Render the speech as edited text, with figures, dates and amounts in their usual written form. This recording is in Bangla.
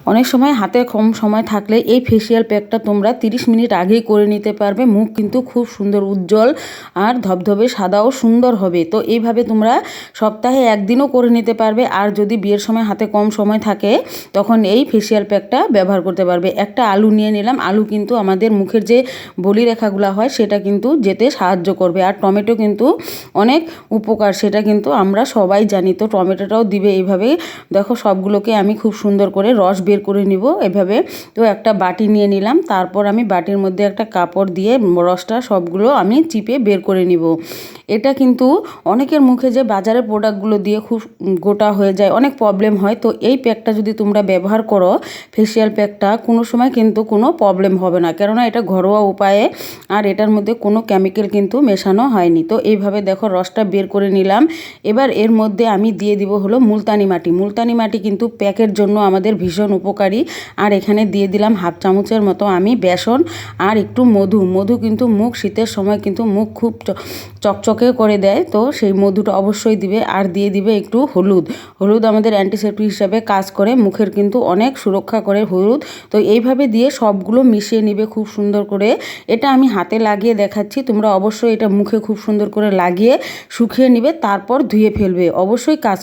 অনেক সময় হাতে কম সময় থাকলে এই ফেসিয়াল প্যাকটা তোমরা 30 মিনিট আগেই করে নিতে পারবে। মুখ কিন্তু খুব সুন্দর উজ্জ্বল আর ধবধবে সাদাও সুন্দর হবে। তো এইভাবে তোমরা সপ্তাহে একদিনও করে নিতে পারবে। আর যদি বিয়ের সময় হাতে কম সময় থাকে তখন এই ফেসিয়াল প্যাকটা ব্যবহার করতে পারবে। একটা আলু নিয়ে নিলাম। আলু কিন্তু আমাদের মুখের যে বলিরেখাগুলো হয় সেটা কিন্তু যেতে সাহায্য করবে। আর টমেটো কিন্তু অনেক উপকার, সেটা কিন্তু আমরা সবাই জানি। তো টমেটোটাও দিবে এইভাবে। দেখো সবগুলোকে আমি খুব সুন্দর করে রস বের করে নিব এভাবে। তো একটা বাটি নিয়ে নিলাম, তারপর আমি বাটির মধ্যে একটা কাপড় দিয়ে রসটা সবগুলো আমি চিপে বের করে নিব। এটা কিন্তু অনেকের মুখে যে বাজারের প্রোডাক্টগুলো দিয়ে খুব গোটা হয়ে যায়, অনেক প্রবলেম হয়। তো এই প্যাকটা যদি তোমরা ব্যবহার করো, ফেসিয়াল প্যাকটা, কোনো সময় কিন্তু কোনো প্রবলেম হবে না, কেননা এটা ঘরোয়া উপায়ে আর এটার মধ্যে কোনো কেমিক্যাল কিন্তু মেশানো হয়নি। তো এইভাবে দেখো রসটা বের করে নিলাম। এবার এর মধ্যে আমি দিয়ে দিব হলো মুলতানি মাটি। মুলতানি মাটি কিন্তু প্যাকের জন্য আমাদের ভীষণ উপকারী। আর এখানে দিয়ে দিলাম হাফ চামচের মতো আমি বেসন আর একটু মধু। মধু কিন্তু মুখ শীতের সময় কিন্তু মুখ খুব চকচকে করে দেয়, তো সেই মধুটা অবশ্যই দিবে। আর দিয়ে দিবে একটু হলুদ। হলুদ আমাদের অ্যান্টিসেপ্টিক হিসাবে কাজ করে, মুখের কিন্তু অনেক সুরক্ষা করে হলুদ। তো এইভাবে দিয়ে সবগুলো মিশিয়ে নিবে খুব সুন্দর করে। এটা আমি হাতে লাগিয়ে দেখাচ্ছি, তোমরা অবশ্যই এটা মুখে খুব সুন্দর করে লাগিয়ে শুকিয়ে নিবে, তারপর ধুয়ে ফেলবে। অবশ্যই কাজ